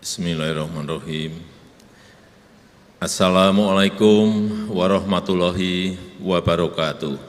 Bismillahirrahmanirrahim. Assalamualaikum warahmatullahi wabarakatuh.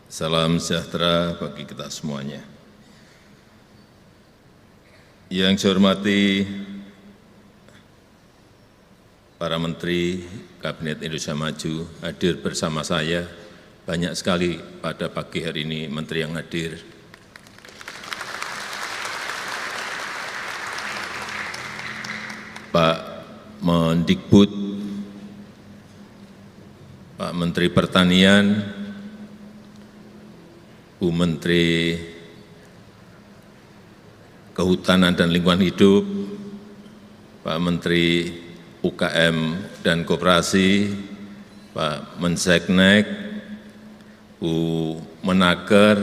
Salam sejahtera bagi kita semuanya. Yang saya hormati para Menteri Kabinet Indonesia Maju hadir bersama saya. Banyak sekali pada pagi hari ini Menteri yang hadir. Pak Mendikbud, Pak Menteri Pertanian, Bu Menteri Kehutanan dan Lingkungan Hidup, Pak Menteri UKM dan Koperasi, Pak Menseknek, Bu Menaker,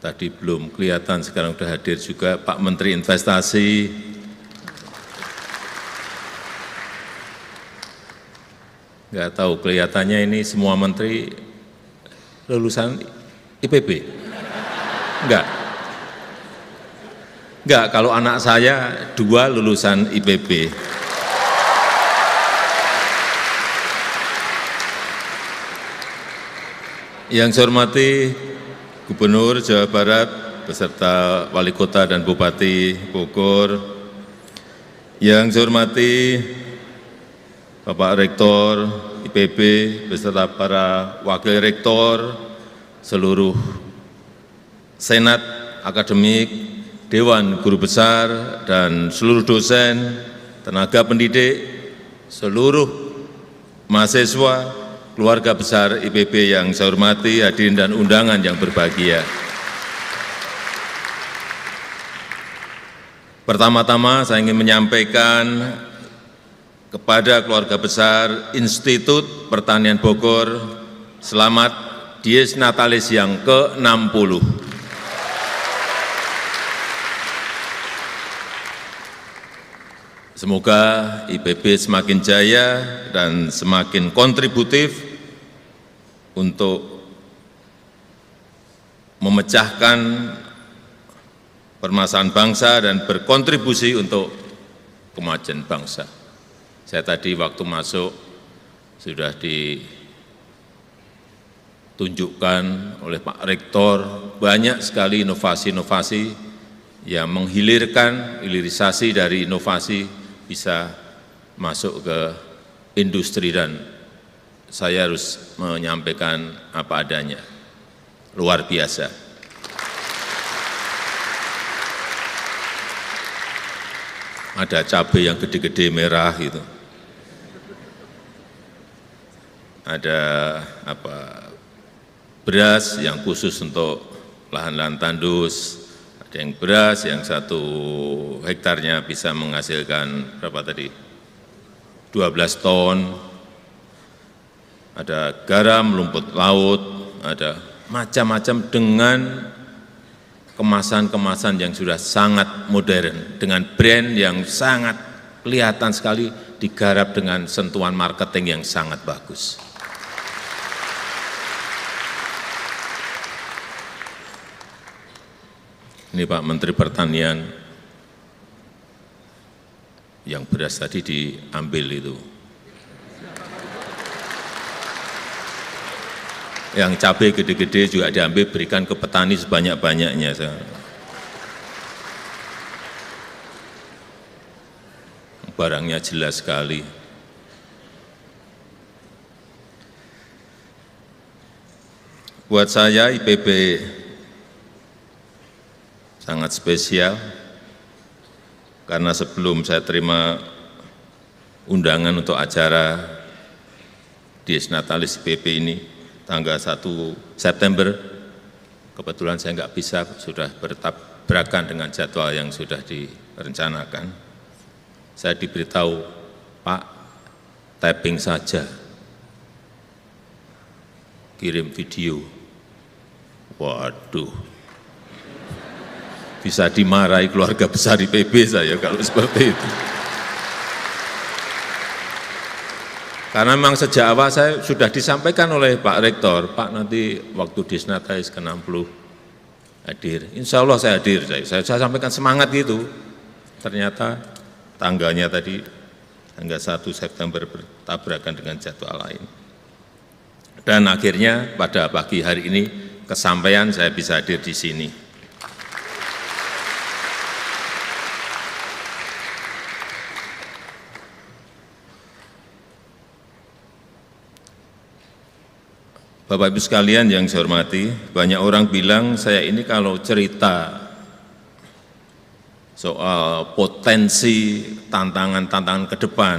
tadi belum kelihatan, sekarang sudah hadir juga Pak Menteri Investasi, nggak tahu kelihatannya ini semua menteri lulusan IPB? Enggak, kalau anak saya 2 lulusan IPB. Yang saya hormati Gubernur Jawa Barat beserta Wali Kota dan Bupati Bogor, yang saya hormati Bapak Rektor IPB beserta para Wakil Rektor, seluruh Senat Akademik, Dewan Guru Besar, dan seluruh dosen, tenaga pendidik, seluruh mahasiswa, keluarga besar IPB yang saya hormati, hadirin dan undangan yang berbahagia. Pertama-tama saya ingin menyampaikan kepada keluarga besar Institut Pertanian Bogor, selamat Dies Natalis yang ke-60. Semoga IPB semakin jaya dan semakin kontributif untuk memecahkan permasalahan bangsa dan berkontribusi untuk kemajuan bangsa. Saya tadi waktu masuk sudah ditunjukkan oleh Pak Rektor banyak sekali inovasi-inovasi yang menghilirkan, hilirisasi dari inovasi bisa masuk ke industri, dan saya harus menyampaikan apa adanya. Luar biasa. Ada cabai yang gede-gede merah gitu. Ada beras yang khusus untuk lahan-lahan tandus, ada yang beras yang 1 hektarnya bisa menghasilkan berapa tadi? 12 ton, ada garam, rumput laut, ada macam-macam dengan kemasan-kemasan yang sudah sangat modern, dengan brand yang sangat kelihatan sekali digarap dengan sentuhan marketing yang sangat bagus. Ini Pak Menteri Pertanian, yang beras tadi diambil itu. Yang cabai gede-gede juga diambil, berikan ke petani sebanyak-banyaknya. Barangnya jelas sekali. Buat saya IPB sangat spesial, karena sebelum saya terima undangan untuk acara Dies Natalis IPB ini, tanggal 1 September, kebetulan saya nggak bisa, sudah bertabrakan dengan jadwal yang sudah direncanakan. Saya diberitahu, Pak, tapping saja, kirim video. Waduh, bisa dimarahi keluarga besar IPB saya kalau seperti itu. Karena memang sejak awal saya sudah disampaikan oleh Pak Rektor, Pak nanti waktu Dies Natalis ke-60 hadir. Insya Allah saya hadir. Saya sampaikan semangat itu. Ternyata tanggalnya tadi tanggal 1 September bertabrakan dengan jadwal lain. Dan akhirnya pada pagi hari ini kesampaian saya bisa hadir di sini. Bapak Ibu sekalian yang saya hormati, banyak orang bilang saya ini kalau cerita soal potensi tantangan-tantangan ke depan,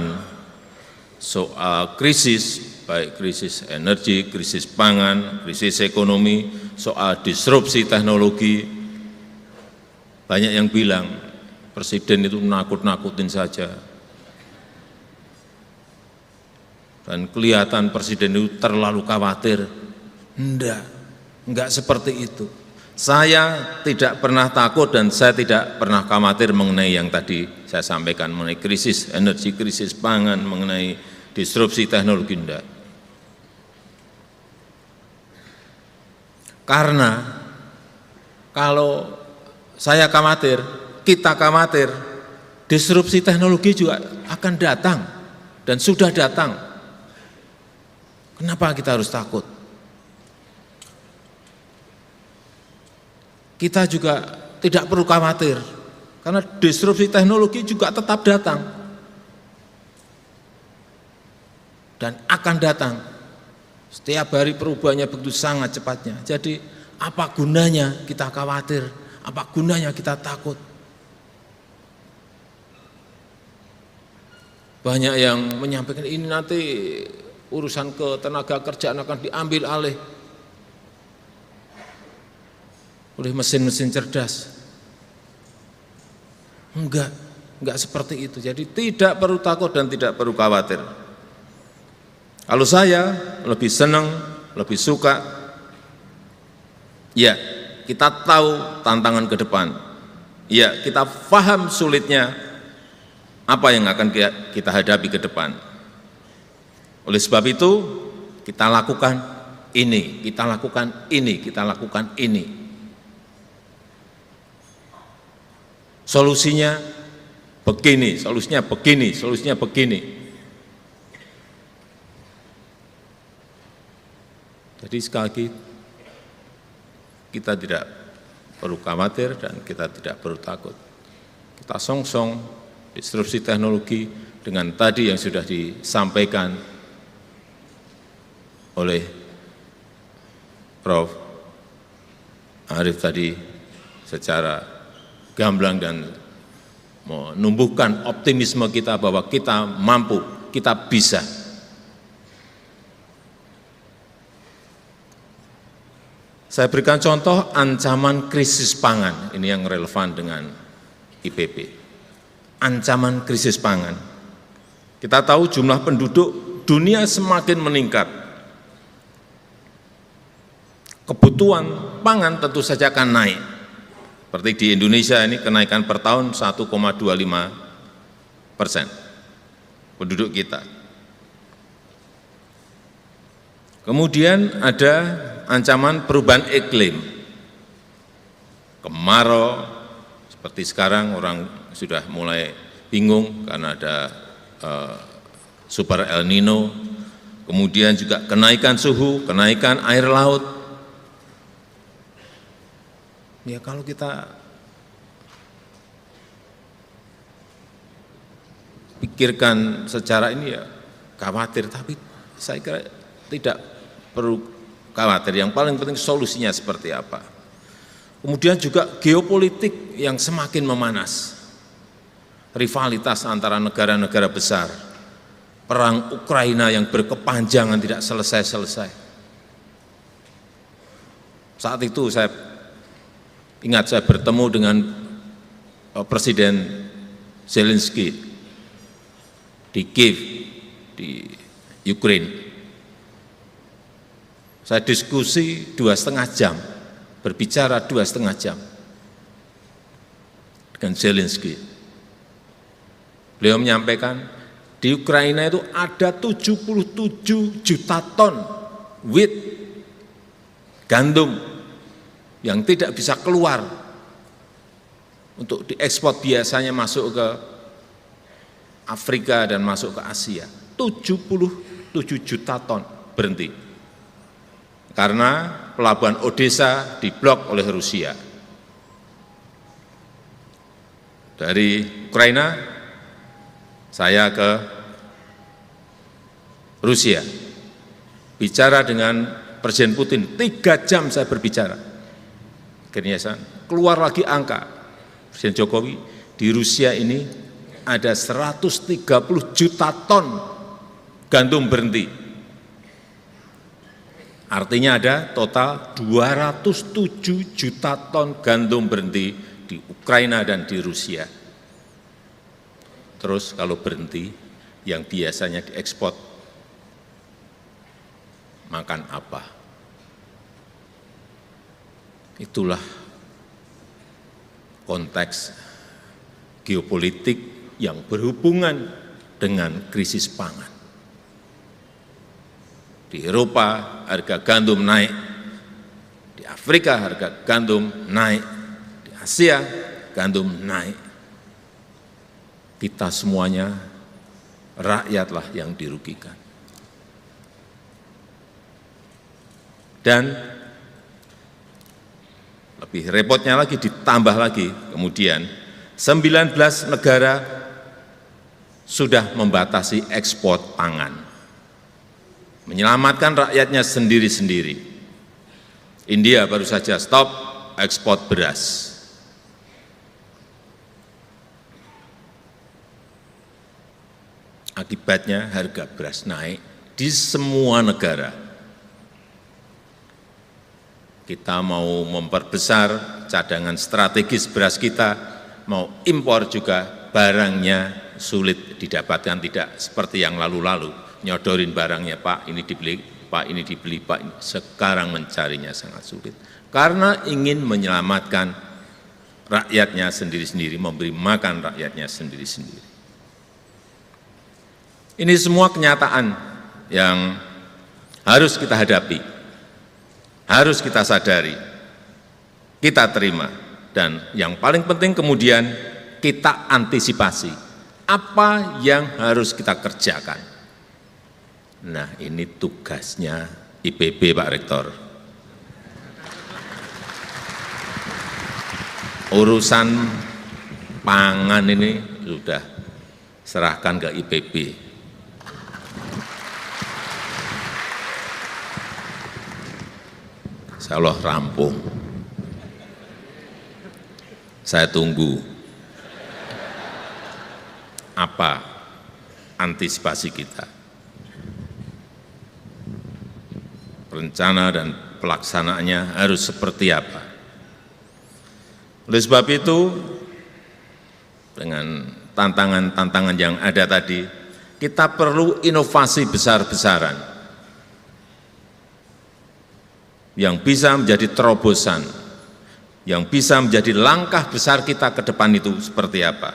soal krisis, baik krisis energi, krisis pangan, krisis ekonomi, soal disrupsi teknologi, banyak yang bilang Presiden itu nakut-nakutin saja. Dan kelihatan Presiden itu terlalu khawatir. Enggak seperti itu. Saya tidak pernah takut dan saya tidak pernah khawatir mengenai yang tadi saya sampaikan, mengenai krisis energi, krisis pangan, mengenai disrupsi teknologi, enggak. Karena kalau saya khawatir, kita khawatir, disrupsi teknologi juga akan datang dan sudah datang. Kenapa kita harus takut? Kita juga tidak perlu khawatir, karena disrupsi teknologi juga tetap datang dan akan datang. Setiap hari perubahannya begitu sangat cepatnya. Jadi apa gunanya kita khawatir, apa gunanya kita takut? Banyak yang menyampaikan ini nanti urusan ketenaga kerjaan akan diambil alih oleh mesin-mesin cerdas. Enggak seperti itu. Jadi tidak perlu takut dan tidak perlu khawatir. Kalau saya lebih senang, lebih suka, ya kita tahu tantangan ke depan, ya kita paham sulitnya apa yang akan kita hadapi ke depan. Oleh sebab itu kita lakukan ini, kita lakukan ini, kita lakukan ini. Solusinya begini, solusinya begini, solusinya begini. Jadi sekali lagi, kita tidak perlu khawatir dan kita tidak perlu takut. Kita song-song disrupsi teknologi dengan tadi yang sudah disampaikan oleh Prof. Arief tadi secara gamblang dan menumbuhkan optimisme kita bahwa kita mampu, kita bisa. Saya berikan contoh ancaman krisis pangan, ini yang relevan dengan IPB. Ancaman krisis pangan. Kita tahu jumlah penduduk dunia semakin meningkat. Kebutuhan pangan tentu saja akan naik. Seperti di Indonesia ini kenaikan per tahun 1,25% penduduk kita. Kemudian ada ancaman perubahan iklim. Kemarau, seperti sekarang orang sudah mulai bingung karena ada super El Nino. Kemudian juga kenaikan suhu, kenaikan air laut. Ya kalau kita pikirkan secara ini ya khawatir, tapi saya kira tidak perlu khawatir. Yang paling penting solusinya seperti apa. Kemudian juga geopolitik yang semakin memanas. Rivalitas antara negara-negara besar. Perang Ukraina yang berkepanjangan tidak selesai-selesai. Saat itu saya ingat saya bertemu dengan Presiden Zelensky di Kiev, di Ukraina. Saya diskusi 2,5 jam, berbicara 2,5 jam dengan Zelensky. Beliau menyampaikan, di Ukraina itu ada 77 juta ton wheat, gandum, yang tidak bisa keluar untuk diekspor biasanya masuk ke Afrika dan masuk ke Asia, 77 juta ton berhenti. Karena pelabuhan Odessa diblok oleh Rusia. Dari Ukraina, saya ke Rusia, bicara dengan Presiden Putin, 3 jam saya berbicara. Akhirnya saya keluar lagi angka, Presiden Jokowi, di Rusia ini ada 130 juta ton gandum berhenti. Artinya ada total 207 juta ton gandum berhenti di Ukraina dan di Rusia. Terus kalau berhenti, yang biasanya diekspor, makan apa? Itulah konteks geopolitik yang berhubungan dengan krisis pangan. Di Eropa harga gandum naik, di Afrika harga gandum naik, di Asia gandum naik. Kita semuanya rakyatlah yang dirugikan. Dan lebih repotnya lagi, ditambah lagi kemudian 19 negara sudah membatasi ekspor pangan, menyelamatkan rakyatnya sendiri-sendiri. India baru saja stop ekspor beras. Akibatnya harga beras naik di semua negara. Kita mau memperbesar cadangan strategis beras kita, mau impor juga barangnya sulit didapatkan, tidak seperti yang lalu-lalu, nyodorin barangnya, Pak ini dibeli, Pak ini dibeli, Pak ini. Sekarang mencarinya sangat sulit, karena ingin menyelamatkan rakyatnya sendiri-sendiri, memberi makan rakyatnya sendiri-sendiri. Ini semua kenyataan yang harus kita hadapi, harus kita sadari, kita terima, dan yang paling penting kemudian kita antisipasi apa yang harus kita kerjakan. Nah, ini tugasnya IPB, Pak Rektor. Urusan pangan ini sudah serahkan ke IPB. Insya Allah rampung. Saya tunggu apa antisipasi kita. Rencana dan pelaksanaannya harus seperti apa. Oleh sebab itu, dengan tantangan-tantangan yang ada tadi, kita perlu inovasi besar-besaran yang bisa menjadi terobosan, yang bisa menjadi langkah besar kita ke depan itu seperti apa,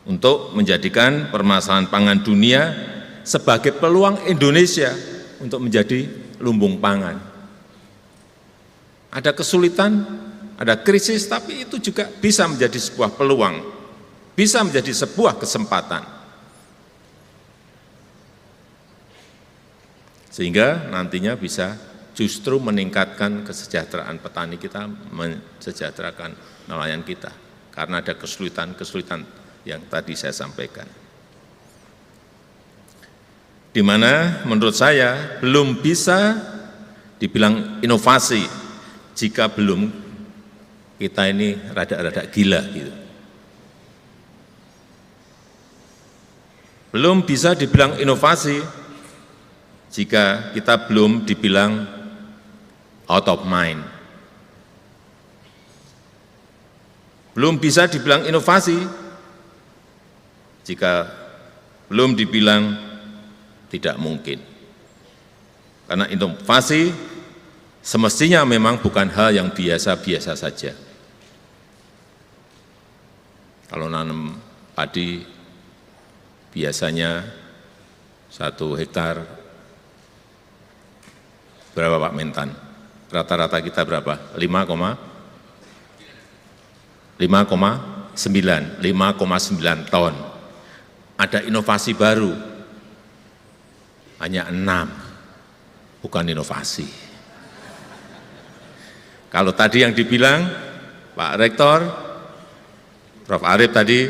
untuk menjadikan permasalahan pangan dunia sebagai peluang Indonesia untuk menjadi lumbung pangan. Ada kesulitan, ada krisis, tapi itu juga bisa menjadi sebuah peluang, bisa menjadi sebuah kesempatan. Sehingga nantinya bisa justru meningkatkan kesejahteraan petani kita, mensejahterakan nelayan kita, karena ada kesulitan-kesulitan yang tadi saya sampaikan. Di mana menurut saya belum bisa dibilang inovasi jika belum kita ini rada-rada gila gitu. Belum bisa dibilang inovasi jika kita belum dibilang out of mind. Belum bisa dibilang inovasi jika belum dibilang tidak mungkin. Karena inovasi semestinya memang bukan hal yang biasa-biasa saja. Kalau nanam padi biasanya 1 hektar berapa Pak Mentan? Rata-rata kita berapa? 5,9 ton. Ada inovasi baru, hanya 6, bukan inovasi. Kalau tadi yang dibilang Pak Rektor, Prof. Arief tadi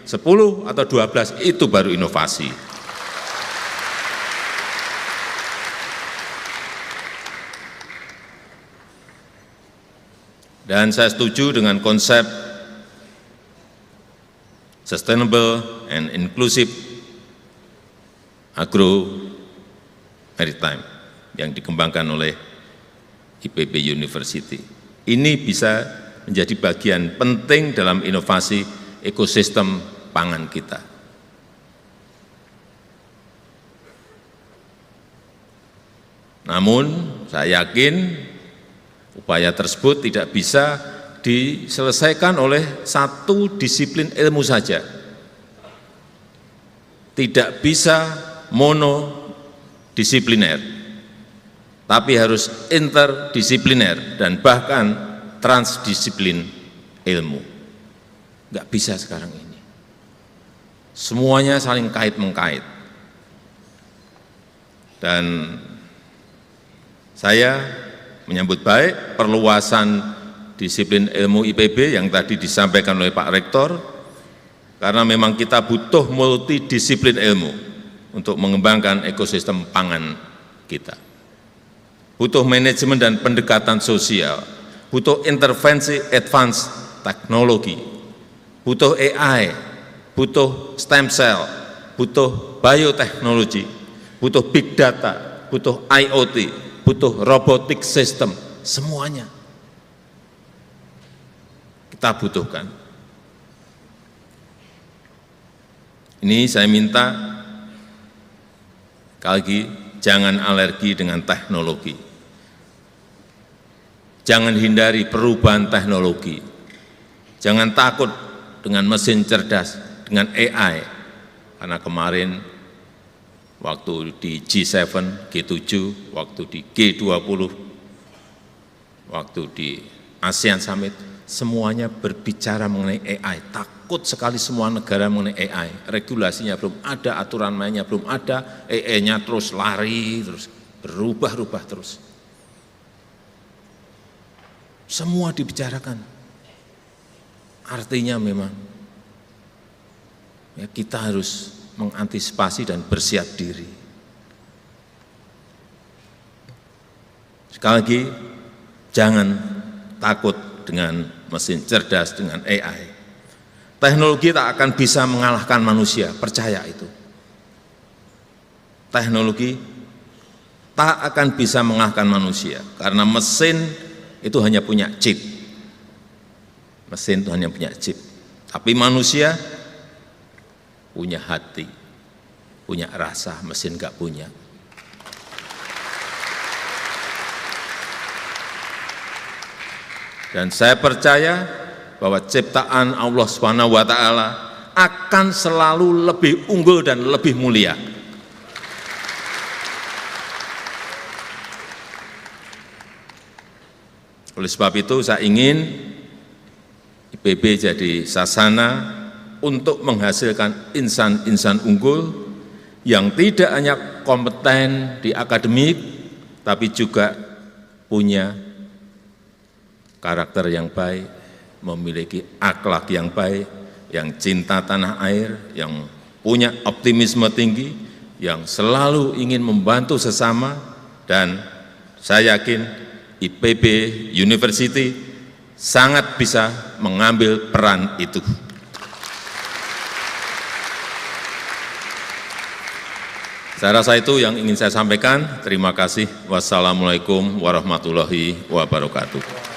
10 atau 12, itu baru inovasi. Dan saya setuju dengan konsep sustainable and inclusive agro maritime yang dikembangkan oleh IPB University. Ini bisa menjadi bagian penting dalam inovasi ekosistem pangan kita. Namun, saya yakin upaya tersebut tidak bisa diselesaikan oleh satu disiplin ilmu saja. Tidak bisa monodisipliner, tapi harus interdisipliner dan bahkan transdisiplin ilmu. Enggak bisa sekarang ini. Semuanya saling kait-mengkait. Dan saya menyambut baik perluasan disiplin ilmu IPB yang tadi disampaikan oleh Pak Rektor, karena memang kita butuh multidisiplin ilmu untuk mengembangkan ekosistem pangan kita. Butuh manajemen dan pendekatan sosial, butuh intervensi advance teknologi, butuh AI, butuh stem cell, butuh bioteknologi, butuh big data, butuh IoT, butuh robotik system, semuanya kita butuhkan. Ini saya minta, sekali lagi, jangan alergi dengan teknologi. Jangan hindari perubahan teknologi. Jangan takut dengan mesin cerdas, dengan AI. Karena kemarin waktu di G7, G7, waktu di G20, waktu di ASEAN Summit, semuanya berbicara mengenai AI. Takut sekali semua negara mengenai AI. Regulasinya belum ada, aturan mainnya belum ada, AI-nya terus lari, terus berubah-ubah terus. Semua dibicarakan. Artinya memang ya kita harus mengantisipasi dan bersiap diri. Sekali lagi, jangan takut dengan mesin cerdas, dengan AI. Teknologi tak akan bisa mengalahkan manusia, percaya itu. Teknologi tak akan bisa mengalahkan manusia, karena mesin itu hanya punya chip. Mesin itu hanya punya chip. Tapi manusia punya hati, punya rasa, mesin enggak punya. Dan saya percaya bahwa ciptaan Allah Subhanahu wa taala akan selalu lebih unggul dan lebih mulia. Oleh sebab itu saya ingin IPB jadi sasana untuk menghasilkan insan-insan unggul yang tidak hanya kompeten di akademik, tapi juga punya karakter yang baik, memiliki akhlak yang baik, yang cinta tanah air, yang punya optimisme tinggi, yang selalu ingin membantu sesama, dan saya yakin IPB University sangat bisa mengambil peran itu. Saya rasa itu yang ingin saya sampaikan. Terima kasih. Wassalamualaikum warahmatullahi wabarakatuh.